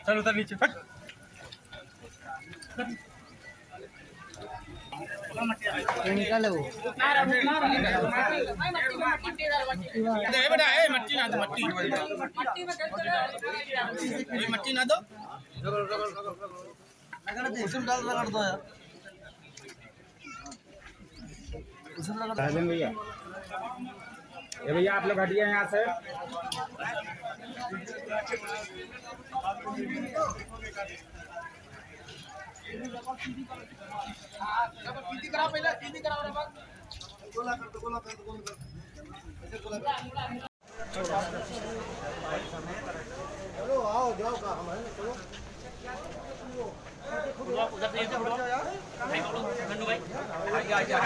चल उधर नीचे फट। निकाले वो बेटा ए मट्टी ना दो, मट्टी ना दो। उसमें डाल रगड़ दो यार, उसमें रगड़। राजन भैया, ये भैया आप लोग हटिए यहाँ से। चलो आओ जाओ का हमारे चलो उधर से इधर बढ़ो यार भाई बोलो खंडू भाई आ जा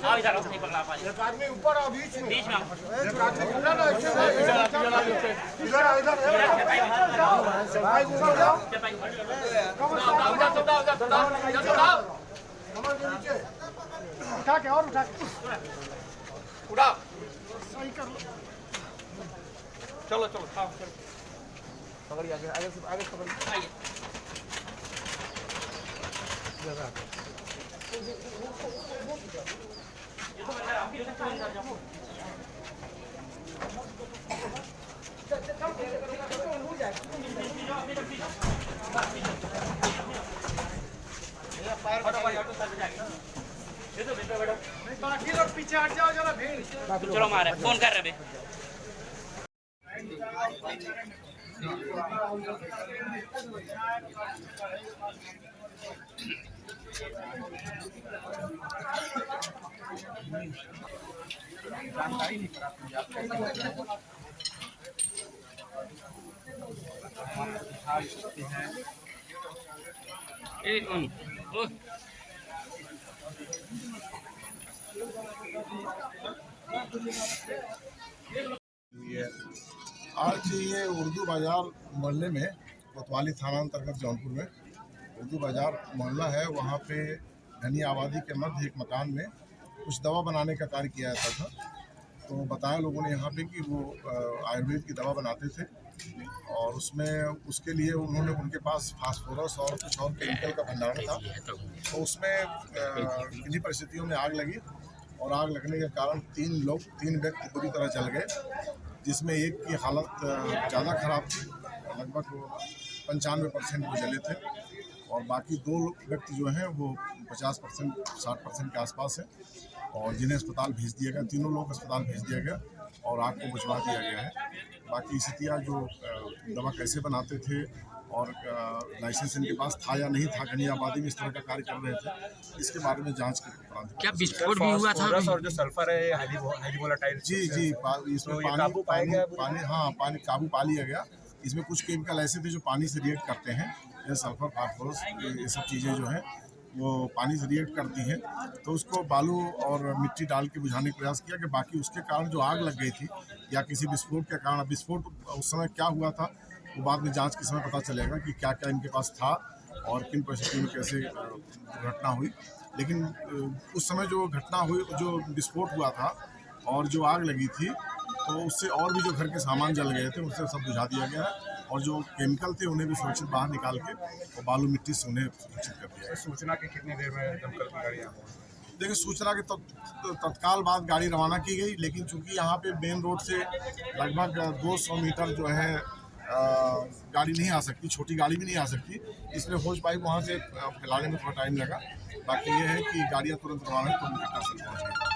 आओ इधर नहीं पकड़ा पाए एक आदमी ऊपर आओ बीच में बीच में आओ एक आदमी इधर भाई ऊपर जाओ कमर के नीचे उठा के और उठा के उड़ा सही कर लो। चलो चलो आओ पकड़िए आगे आगे से आगे पकड़िए। आइए बाकी लोग पीछे हट जाओ जरा भीड़। चलो मारे फोन कर रहे आज ये उर्दू बाज़ार मोहल्ले में कोतवाली थाना अंतर्गत जौनपुर में उर्दू बाज़ार मोहल्ला है। वहाँ पे घनी आबादी के मध्य एक मकान में कुछ दवा बनाने का कार्य किया जाता था। तो बताया लोगों ने यहाँ पे कि वो आयुर्वेद की दवा बनाते थे और उसमें उसके लिए उन्होंने उनके पास फास्फोरस और कुछ और केमिकल का भंडारण था। तो उसमें किन्हीं परिस्थितियों में आग लगी और आग लगने के कारण तीन व्यक्ति बुरी तरह जल गए, जिसमें एक की हालत ज़्यादा ख़राब थी, लगभग 95% वो जले थे और बाकी 2 व्यक्ति जो हैं वो 50% 60% के आसपास हैं और जिन्हें अस्पताल भेज दिया गया। तीनों लोग अस्पताल भेज दिया गया और आग को बुझवा दिया गया है। बाकी स्थितियाँ जो दवा कैसे बनाते थे और लाइसेंस इनके पास था या नहीं था, घनी आबादी में इस तरह का कार्य कर रहे थे, इसके बारे में जांच के उपरांत। क्या विस्फोट भी हुआ था और जो सल्फर है हाईली वोलेटाइल। जी इसमें पानी काबू पा लिया गया। इसमें कुछ केमिकल ऐसे थे जो पानी से रिएक्ट करते हैं, जैसे सल्फर फास्फोरस, ये सब चीज़ें जो हैं वो पानी से रिएक्ट करती हैं। तो उसको बालू और मिट्टी डाल के बुझाने का प्रयास किया कि बाकी उसके कारण जो आग लग गई थी या किसी विस्फोट के कारण, विस्फोट उस समय क्या हुआ था वो बाद में जांच के समय पता चलेगा कि क्या क्या इनके पास था और किन परिस्थितियों में कैसे घटना हुई। लेकिन उस समय जो घटना हुई, जो विस्फोट हुआ था और जो आग लगी थी, तो उससे और भी जो घर के सामान जल गए थे उससे सब बुझा दिया गया है और जो केमिकल थे उन्हें भी सुरक्षित बाहर निकाल के और बालू मिट्टी से उन्हें सुरक्षित कर दिया। सूचना के कितनी देर में दमकल की गाड़ियाँ? देखिए, सूचना के तत्काल बाद गाड़ी रवाना की गई, लेकिन चूंकि यहाँ पे मेन रोड से लगभग 200 मीटर जो है गाड़ी नहीं आ सकती, छोटी गाड़ी भी नहीं आ सकती, इसलिए होज पाइप वहाँ से फैलाने में थोड़ा टाइम लगा। बाकी ये है कि गाड़ियाँ तुरंत रवाना तो घटनास्थल पहुँच गई।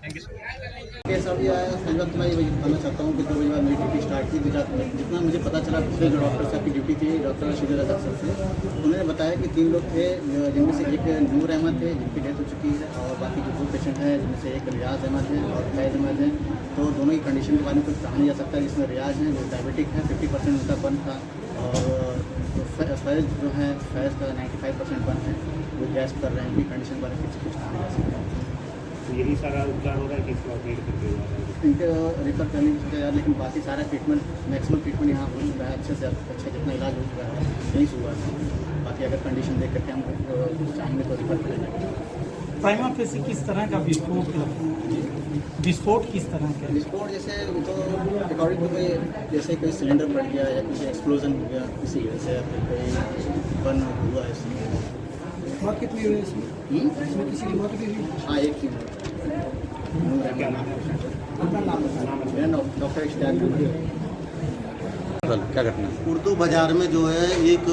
Thank you sir. कैसा भी आया संगत, मैं ये बताना चाहता हूँ कि 2 बजे बाद मेरी ड्यूटी स्टार्ट की गुजरात में। जितना मुझे पता चला पिछले जो डॉक्टर साहब की ड्यूटी थी, डॉक्टर रशीद अजहर सर से, उन्होंने बताया कि 3 लोग थे, जिनमें से एक नूर अहमद थे जिनकी डेथ हो चुकी है और बाकी जो 2 पेशेंट हैं जिनमें से एक रियाज अहमद है और फैज़ अहमद है। तो दोनों की कंडीशन के बारे में कुछ कहा नहीं जा सकता। जिसमें रियाज हैं वो डायबिटिक है, 50% उनका बर्न था और फैज़ जो है फैज़ का 95% बर्न है, वो गैस कर रहे हैं। उनकी कंडीशन के बारे में कुछ कहा नहीं जा सकता। तो यही सारा उपचार हो रहा है कि इसको अपडेट करके इनके रेफर करने की सोचा यार, लेकिन बाकी सारा ट्रीटमेंट, मैक्सिमम ट्रीटमेंट यहाँ हो रहा है, अच्छे से अच्छा जितना इलाज हो रहा है यहीं से हुआ है। बाकी अगर कंडीशन देख करके हम चाहेंगे तो रेफर करेंगे। प्राइमा फेसी किस तरह का विस्फोट किस तरह का? विस्फोट जैसे तो अकॉर्डिंग टू जैसे कोई सिलेंडर फट गया या किसी एक्सप्लोजन हो गया किसी वजह से, या फिर कोई बर्न हुआ इसमें। मौत कितनी हुई इसमें किसी की मौत भी हुई? हाँ, एक की क्या नाम है? मेरा नाम डॉक्टर इश्तियाक। क्या घटना? उर्दू बाज़ार में जो है एक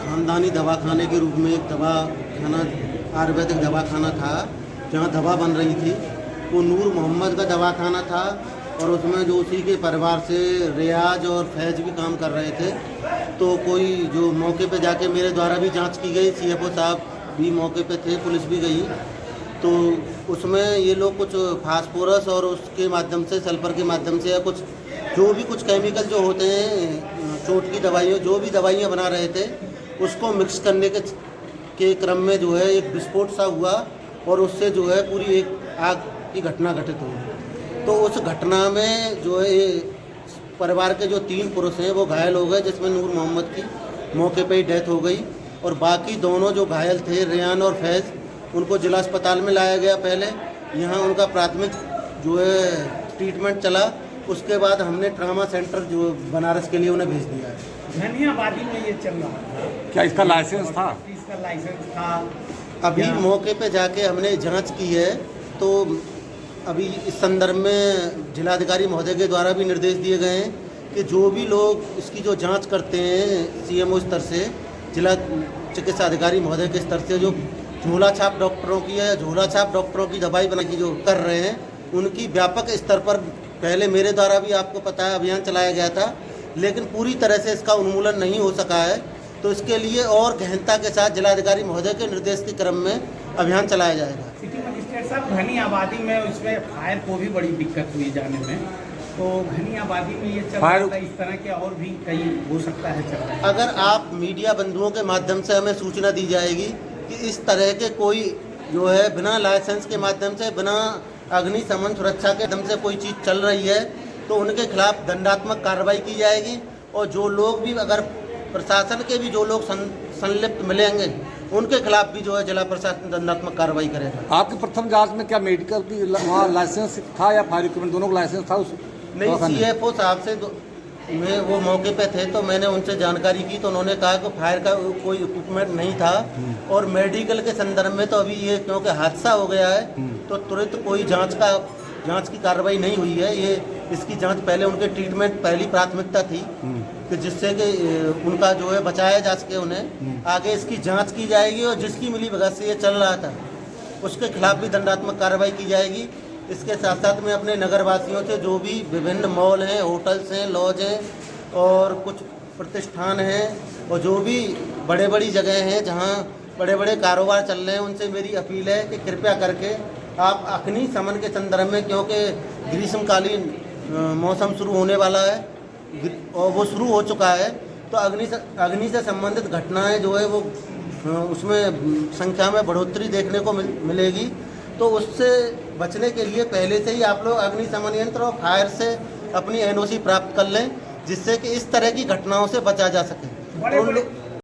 ख़ानदानी दवाखाने के रूप में एक दवाखाना, आयुर्वेदिक दवाखाना था जहाँ दवा बन रही थी। वो नूर मोहम्मद का दवाखाना था और उसमें जो उसी के परिवार से रियाज और फैज़ भी काम कर रहे थे। तो कोई जो मौके पे जाके मेरे द्वारा भी जांच की गई, CFO साहब भी मौके पे थे, पुलिस भी गई। तो उसमें ये लोग कुछ फास्फोरस और उसके माध्यम से, सल्फर के माध्यम से, या कुछ जो भी कुछ केमिकल जो होते हैं चोट की दवाइयाँ, जो भी दवाइयाँ बना रहे थे, उसको मिक्स करने के क्रम में जो है एक विस्फोट सा हुआ और उससे जो है पूरी एक आग की घटना घटित हुई। तो उस घटना में जो है परिवार के जो 3 पुरुष हैं वो घायल हो गए, जिसमें नूर मोहम्मद की मौके पे ही डेथ हो गई और बाकी दोनों जो घायल थे रेयान और फैज़, उनको जिला अस्पताल में लाया गया। पहले यहाँ उनका प्राथमिक जो है ट्रीटमेंट चला, उसके बाद हमने ट्रामा सेंटर जो बनारस के लिए उन्हें भेज दिया है। धनियाबादी में ये चल रहा था, क्या इसका लाइसेंस था? इसका लाइसेंस था? अभी मौके पे जाके हमने जांच की है, तो अभी इस संदर्भ में जिलाधिकारी महोदय के द्वारा भी निर्देश दिए गए हैं कि जो भी लोग इसकी जो जांच करते हैं CMO स्तर से, जिला चिकित्सा अधिकारी महोदय के स्तर से, जो झोला छाप डॉक्टरों की है, झोला छाप डॉक्टरों की दवाई बना की जो कर रहे हैं, उनकी व्यापक स्तर पर पहले मेरे द्वारा भी आपको पता है अभियान चलाया गया था, लेकिन पूरी तरह से इसका उन्मूलन नहीं हो सका है। तो इसके लिए और गहनता के साथ जिलाधिकारी महोदय के निर्देश के क्रम में अभियान चलाया जाएगा। सिटी मजिस्ट्रेट साहब, घनी आबादी में उसमें फायर को भी बड़ी दिक्कत हुई जाने में, तो घनी आबादी में ये चल रहा था, इस तरह के और भी कई हो सकता है चल रहा है। अगर आप मीडिया बंधुओं के माध्यम से हमें सूचना दी जाएगी कि इस तरह के कोई जो है बिना लाइसेंस के माध्यम से, बिना अग्निशमन सुरक्षा के माध्यम से कोई चीज़ चल रही है, तो उनके खिलाफ दंडात्मक कार्रवाई की जाएगी। और जो लोग भी, अगर प्रशासन के भी जो लोग संलिप्त मिलेंगे, उनके खिलाफ भी जो है जिला प्रशासन दंडात्मक कार्रवाई करेगा। आपकी प्रथम जांच में क्या मेडिकल की वहाँ लाइसेंस था या फायर इक्विपमेंट, दोनों का लाइसेंस था उस? नहीं, CFO साहब से मैं वो मौके पे थे, तो मैंने उनसे जानकारी की, तो उन्होंने कहा कि फायर का कोई इक्विपमेंट नहीं था। और मेडिकल के संदर्भ में तो अभी ये क्योंकि हादसा हो गया है, तो तुरंत कोई जांच की कार्रवाई नहीं हुई है। ये इसकी जांच पहले, उनके ट्रीटमेंट पहली प्राथमिकता थी कि जिससे कि उनका जो है बचाया जा सके उन्हें। आगे इसकी जांच की जाएगी और जिसकी मिली भगत से ये चल रहा था उसके खिलाफ भी दंडात्मक कार्रवाई की जाएगी। इसके साथ साथ में अपने नगरवासियों से, जो भी विभिन्न मॉल हैं, होटल्स हैं, लॉज हैं और कुछ प्रतिष्ठान हैं और जो भी बड़ी जगह हैं जहां बड़े बड़े कारोबार चल रहे हैं, उनसे मेरी अपील है कि कृपया करके आप अग्निशमन के संदर्भ में, क्योंकि ग्रीष्मकालीन मौसम शुरू होने वाला है और वो शुरू हो चुका है, तो अग्नि से संबंधित घटनाएं जो है वो उसमें संख्या में बढ़ोतरी देखने को मिलेगी। तो उससे बचने के लिए पहले से ही आप लोग अग्निशमन यंत्र और फायर से अपनी NOC प्राप्त कर लें, जिससे कि इस तरह की घटनाओं से बचा जा सके।